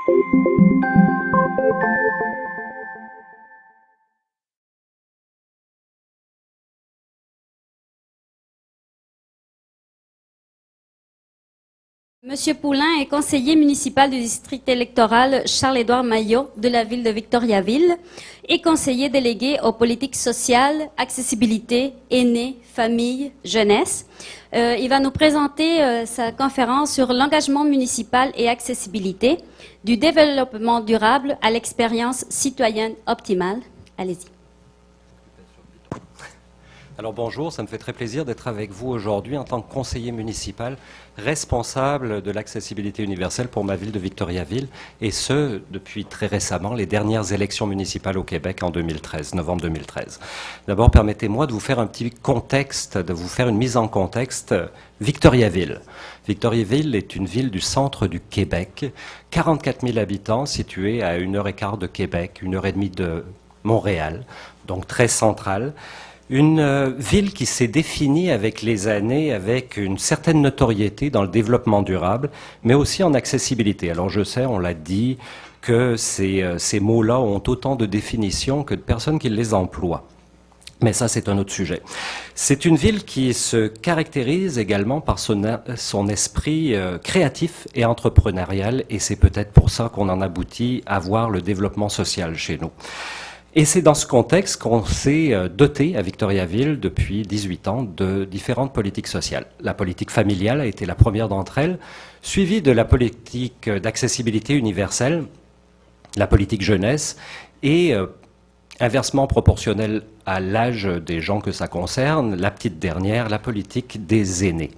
Monsieur Poulain est conseiller municipal du district électoral Charles-Édouard Maillot de la ville de Victoriaville et conseiller délégué aux politiques sociales, accessibilité, aînés, famille, jeunesse. Il va nous présenter sa conférence sur l'engagement municipal et accessibilité, du développement durable à l'expérience citoyenne optimale. Allez-y. Alors bonjour, ça me fait très plaisir d'être avec vous aujourd'hui en tant que conseiller municipal responsable de l'accessibilité universelle pour ma ville de Victoriaville, et ce, depuis très récemment, les dernières élections municipales au Québec en 2013, novembre 2013. D'abord, permettez-moi de vous faire un petit contexte, de vous faire une mise en contexte. Victoriaville. Victoriaville est une ville du centre du Québec, 44 000 habitants, située à 1h15 de Québec, 1h30 de Montréal, donc très centrale. Une ville qui s'est définie avec les années avec une certaine notoriété dans le développement durable, mais aussi en accessibilité. Alors je sais, on l'a dit, que ces mots-là ont autant de définitions que de personnes qui les emploient. Mais ça, c'est un autre sujet. C'est une ville qui se caractérise également par son esprit créatif et entrepreneurial, et c'est peut-être pour ça qu'on en aboutit à voir le développement social chez nous. Et c'est dans ce contexte qu'on s'est doté à Victoriaville depuis 18 ans de différentes politiques sociales. La politique familiale a été la première d'entre elles, suivie de la politique d'accessibilité universelle, la politique jeunesse et inversement proportionnelle à l'âge des gens que ça concerne, la petite dernière, la politique des aînés.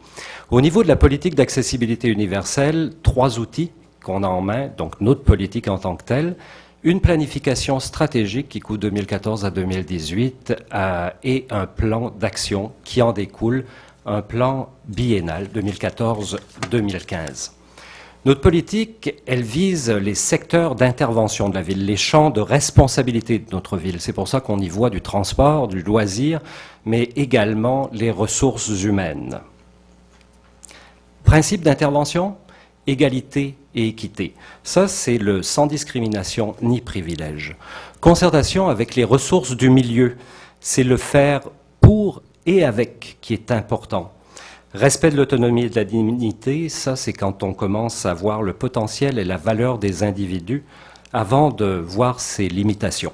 Au niveau de la politique d'accessibilité universelle, 3 outils qu'on a en main, donc notre politique en tant que telle, une planification stratégique qui coûte 2014 à 2018 et un plan d'action qui en découle, un plan biennal 2014-2015. Notre politique, elle vise les secteurs d'intervention de la ville, les champs de responsabilité de notre ville. C'est pour ça qu'on y voit du transport, du loisir, mais également les ressources humaines. Principe d'intervention ? Égalité et équité. Ça, c'est le sans discrimination ni privilège. Concertation avec les ressources du milieu, c'est le faire pour et avec qui est important. Respect de l'autonomie et de la dignité, ça, c'est quand on commence à voir le potentiel et la valeur des individus avant de voir ses limitations.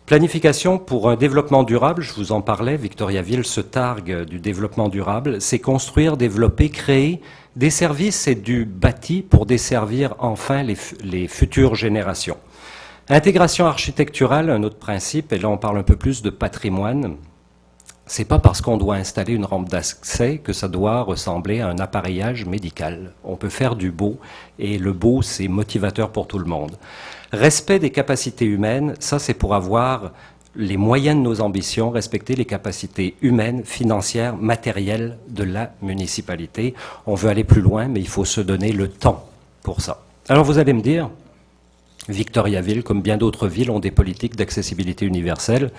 Planification pour un développement durable, je vous en parlais, Victoriaville se targue du développement durable, c'est construire, développer, créer des services et du bâti pour desservir enfin les futures générations. Intégration architecturale, un autre principe, et là on parle un peu plus de patrimoine. C'est pas parce qu'on doit installer une rampe d'accès que ça doit ressembler à un appareillage médical. On peut faire du beau, et le beau, c'est motivateur pour tout le monde. Respect des capacités humaines, ça c'est pour avoir les moyens de nos ambitions, respecter les capacités humaines, financières, matérielles de la municipalité. On veut aller plus loin, mais il faut se donner le temps pour ça. Alors vous allez me dire, Victoriaville, comme bien d'autres villes, ont des politiques d'accessibilité universelle.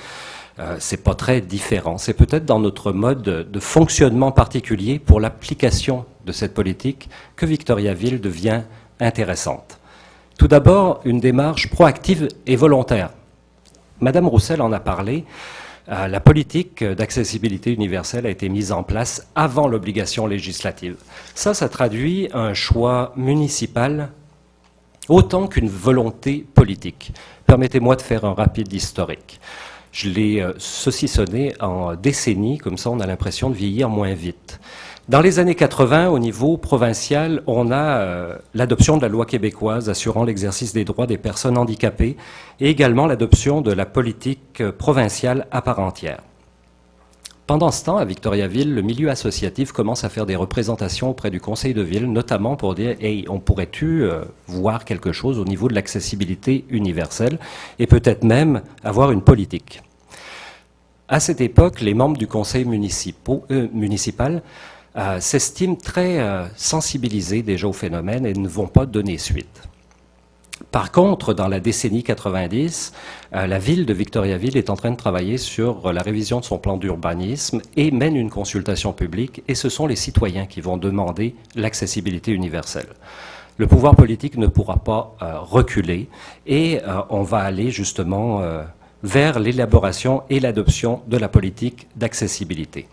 C'est pas très différent. C'est peut-être dans notre mode de fonctionnement particulier pour l'application de cette politique que Victoriaville devient intéressante. Tout d'abord, une démarche proactive et volontaire. Madame Roussel en a parlé. La politique d'accessibilité universelle a été mise en place avant l'obligation législative. Ça traduit un choix municipal autant qu'une volonté politique. Permettez-moi de faire un rapide historique. Je l'ai saucissonné en décennies, comme ça on a l'impression de vieillir moins vite. Dans les années 80, au niveau provincial, on a l'adoption de la loi québécoise assurant l'exercice des droits des personnes handicapées et également l'adoption de la politique provinciale à part entière. Pendant ce temps, à Victoriaville, le milieu associatif commence à faire des représentations auprès du conseil de ville, notamment pour dire « Hey, on pourrait-tu voir quelque chose au niveau de l'accessibilité universelle et peut-être même avoir une politique ?» À cette époque, les membres du conseil municipal s'estiment très sensibilisés déjà au phénomène et ne vont pas donner suite. Par contre, dans la décennie 90, la ville de Victoriaville est en train de travailler sur la révision de son plan d'urbanisme et mène une consultation publique, et ce sont les citoyens qui vont demander l'accessibilité universelle. le pouvoir politique ne pourra pas reculer et on va aller justement vers l'élaboration et l'adoption de la politique d'accessibilité.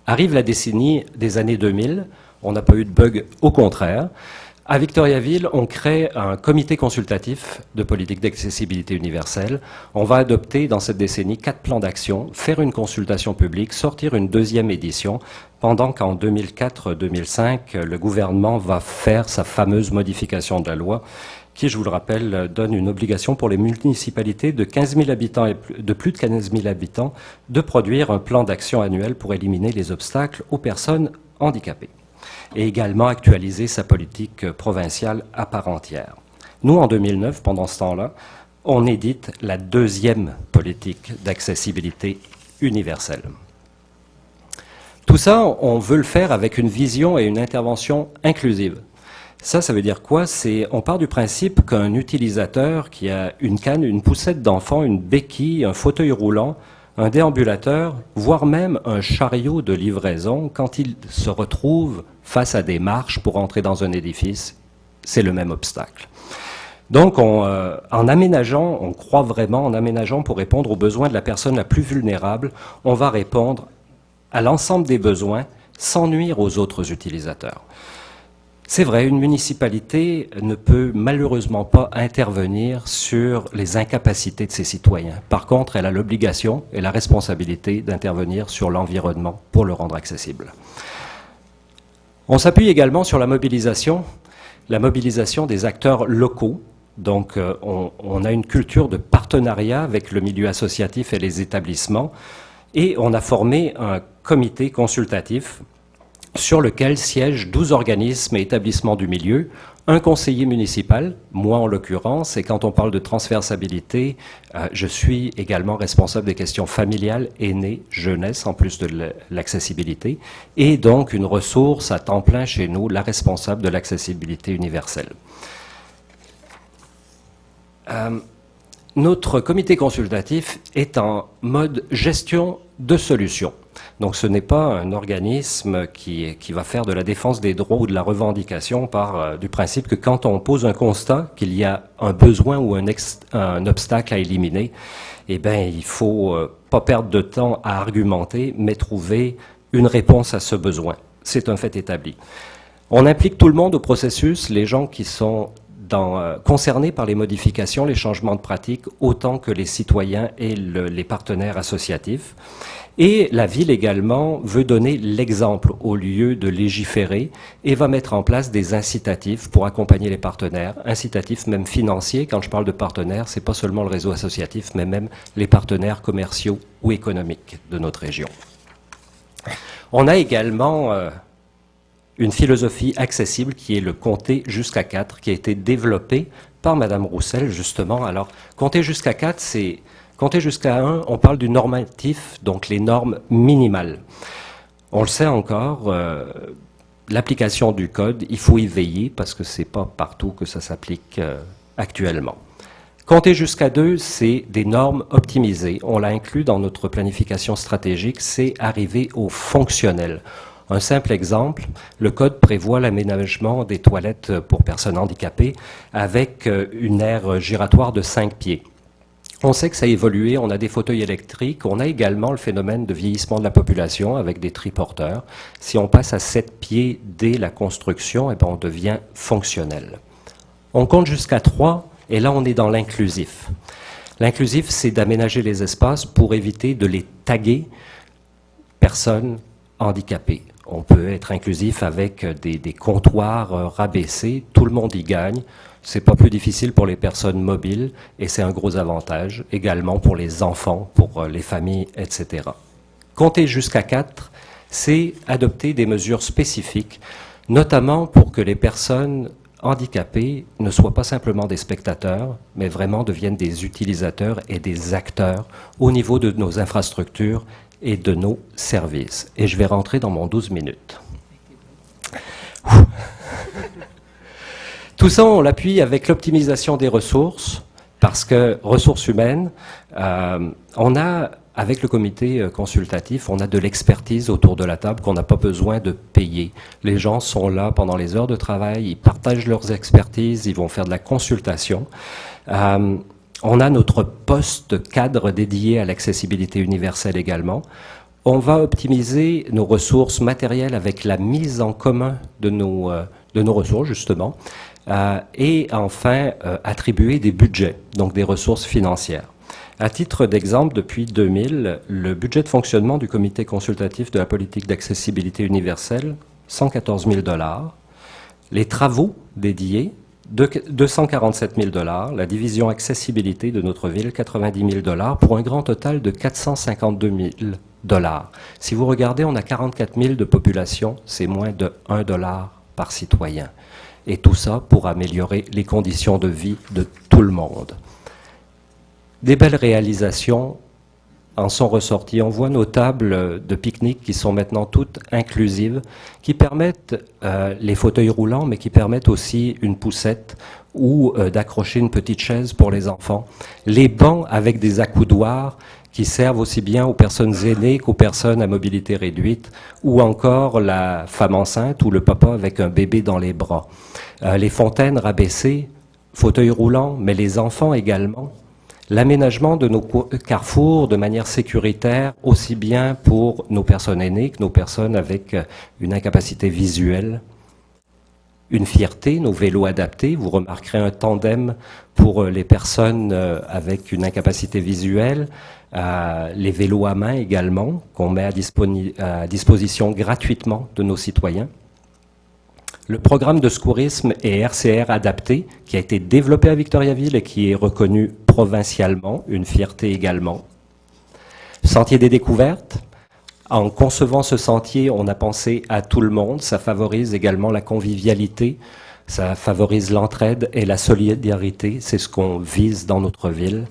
Arrive la décennie des années 2000, on n'a pas eu de bug, au contraire. À Victoriaville, on crée un comité consultatif de politique d'accessibilité universelle. On va adopter dans cette décennie 4 plans d'action, faire une consultation publique, sortir une 2e édition, pendant qu'en 2004-2005, le gouvernement va faire sa fameuse modification de la loi qui, je vous le rappelle, donne une obligation pour les municipalités de 15 000 habitants et de plus de 15 000 habitants de produire un plan d'action annuel pour éliminer les obstacles aux personnes handicapées et également actualiser sa politique provinciale à part entière. Nous, en 2009, pendant ce temps-là, on édite la 2e politique d'accessibilité universelle. Tout ça, on veut le faire avec une vision et une intervention inclusive. Ça veut dire quoi? On part du principe qu'un utilisateur qui a une canne, une poussette d'enfant, une béquille, un fauteuil roulant, un déambulateur, voire même un chariot de livraison, quand il se retrouve face à des marches pour entrer dans un édifice, c'est le même obstacle. Donc, en aménageant, on croit vraiment, en aménageant pour répondre aux besoins de la personne la plus vulnérable, on va répondre à l'ensemble des besoins sans nuire aux autres utilisateurs. C'est vrai, une municipalité ne peut malheureusement pas intervenir sur les incapacités de ses citoyens. Par contre, elle a l'obligation et la responsabilité d'intervenir sur l'environnement pour le rendre accessible. On s'appuie également sur la mobilisation des acteurs locaux. Donc, on a une culture de partenariat avec le milieu associatif et les établissements, et on a formé un comité consultatif sur lequel siègent 12 organismes et établissements du milieu, un conseiller municipal, moi en l'occurrence, et quand on parle de transversalité, je suis également responsable des questions familiales, aînés, jeunesse, en plus de l'accessibilité, et donc une ressource à temps plein chez nous, la responsable de l'accessibilité universelle. Notre comité consultatif est en mode gestion de solutions. Donc ce n'est pas un organisme qui va faire de la défense des droits ou de la revendication par du principe que quand on pose un constat qu'il y a un besoin ou un obstacle à éliminer, eh bien il faut pas perdre de temps à argumenter, mais trouver une réponse à ce besoin. C'est un fait établi. On implique tout le monde au processus, les gens qui sont concernés par les modifications, les changements de pratiques, autant que les citoyens et les partenaires associatifs. Et la ville également veut donner l'exemple au lieu de légiférer et va mettre en place des incitatifs pour accompagner les partenaires, incitatifs même financiers. Quand je parle de partenaires, c'est pas seulement le réseau associatif, mais même les partenaires commerciaux ou économiques de notre région. On a également une philosophie accessible qui est le compter jusqu'à 4, qui a été développée par Madame Roussel, justement. Alors, compter jusqu'à 4, c'est... Compter jusqu'à 1, on parle du normatif, donc les normes minimales. On le sait encore, l'application du code, il faut y veiller parce que c'est pas partout que ça s'applique actuellement. Compter jusqu'à 2, c'est des normes optimisées. On l'a inclus dans notre planification stratégique, c'est arriver au fonctionnel. Un simple exemple, le code prévoit l'aménagement des toilettes pour personnes handicapées avec une aire giratoire de 5 pieds. On sait que ça a évolué, on a des fauteuils électriques, on a également le phénomène de vieillissement de la population avec des triporteurs. Si on passe à 7 pieds dès la construction, eh bien on devient fonctionnel. On compte jusqu'à 3 et là on est dans l'inclusif. L'inclusif, c'est d'aménager les espaces pour éviter de les taguer personnes handicapées. On peut être inclusif avec des comptoirs rabaissés, tout le monde y gagne. C'est pas plus difficile pour les personnes mobiles et c'est un gros avantage également pour les enfants, pour les familles, etc. Compter jusqu'à 4, c'est adopter des mesures spécifiques, notamment pour que les personnes handicapés ne soient pas simplement des spectateurs, mais vraiment deviennent des utilisateurs et des acteurs au niveau de nos infrastructures et de nos services. Et je vais rentrer dans mon 12 minutes. Tout ça, on l'appuie avec l'optimisation des ressources, parce que ressources humaines, on a avec le comité consultatif, on a de l'expertise autour de la table qu'on n'a pas besoin de payer. Les gens sont là pendant les heures de travail, ils partagent leurs expertises, ils vont faire de la consultation. On a notre poste cadre dédié à l'accessibilité universelle également. On va optimiser nos ressources matérielles avec la mise en commun de nos ressources, justement, et enfin attribuer des budgets, donc des ressources financières. À titre d'exemple, depuis 2000, le budget de fonctionnement du comité consultatif de la politique d'accessibilité universelle, 114 000 $. Les travaux dédiés, 247 000 $. La division accessibilité de notre ville, 90 000 $, pour un grand total de 452 000 $. Si vous regardez, on a 44 000 de population, c'est moins de 1 $ par citoyen. Et tout ça pour améliorer les conditions de vie de tout le monde. Des belles réalisations en sont ressorties. On voit nos tables de pique-nique qui sont maintenant toutes inclusives, qui permettent les fauteuils roulants, mais qui permettent aussi une poussette ou d'accrocher une petite chaise pour les enfants. Les bancs avec des accoudoirs qui servent aussi bien aux personnes aînées qu'aux personnes à mobilité réduite, ou encore la femme enceinte ou le papa avec un bébé dans les bras. Les fontaines rabaissées, fauteuils roulants, mais les enfants également. L'aménagement de nos carrefours de manière sécuritaire, aussi bien pour nos personnes aînées que nos personnes avec une incapacité visuelle. Une fierté, nos vélos adaptés. Vous remarquerez un tandem pour les personnes avec une incapacité visuelle. Les vélos à main également, qu'on met à disposition gratuitement de nos citoyens. Le programme de secourisme et RCR adapté, qui a été développé à Victoriaville et qui est reconnu provincialement, une fierté également. Sentier des découvertes. En concevant ce sentier, on a pensé à tout le monde. Ça favorise également la convivialité, ça favorise l'entraide et la solidarité. C'est ce qu'on vise dans notre ville.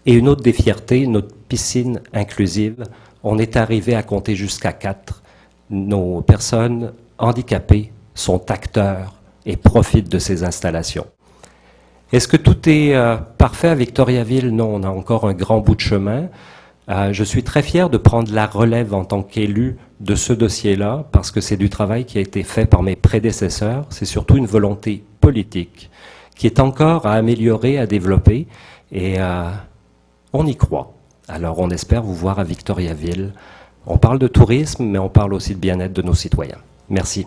Et une autre des fiertés, notre piscine inclusive. On est arrivé à compter jusqu'à 4. Nos personnes handicapées sont acteurs et profitent de ces installations. Est-ce que tout est parfait à Victoriaville? Non, on a encore un grand bout de chemin. Je suis très fier de prendre la relève en tant qu'élu de ce dossier-là, parce que c'est du travail qui a été fait par mes prédécesseurs. C'est surtout une volonté politique qui est encore à améliorer, à développer, et on y croit. Alors on espère vous voir à Victoriaville. On parle de tourisme, mais on parle aussi de bien-être de nos citoyens. Merci.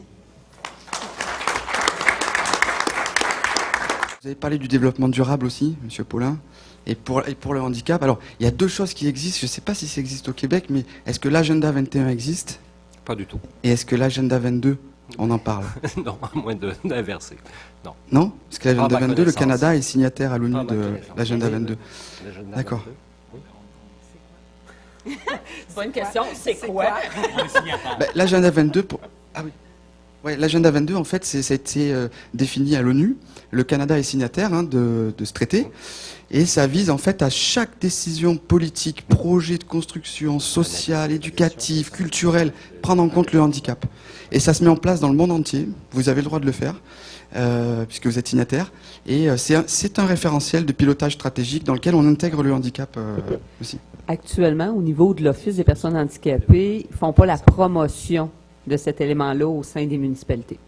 Vous avez parlé du développement durable aussi, Monsieur Paulin, et pour le handicap. Alors, il y a deux choses qui existent. Je ne sais pas si ça existe au Québec, mais est-ce que l'agenda 21 existe? Pas du tout. Et est-ce que l'agenda 22, on en parle? Non, à moins d'inverser. Non. Non? Parce que l'agenda 22, le connaissance. Canada est signataire à l'ONU de connaissance. l'agenda 22. D'accord. Bonne question, c'est quoi? Ben, l'agenda 22, ah oui. Ouais, l'agenda 22, en fait, ça a été défini à l'ONU. Le Canada est signataire de ce traité. Et ça vise, en fait, à chaque décision politique, projet de construction sociale, éducative, culturelle, prendre en compte le handicap. Et ça se met en place dans le monde entier. Vous avez le droit de le faire, puisque vous êtes signataire. Et c'est un référentiel de pilotage stratégique dans lequel on intègre le handicap aussi. Actuellement, au niveau de l'Office des personnes handicapées, ils ne font pas la promotion de cet élément-là au sein des municipalités.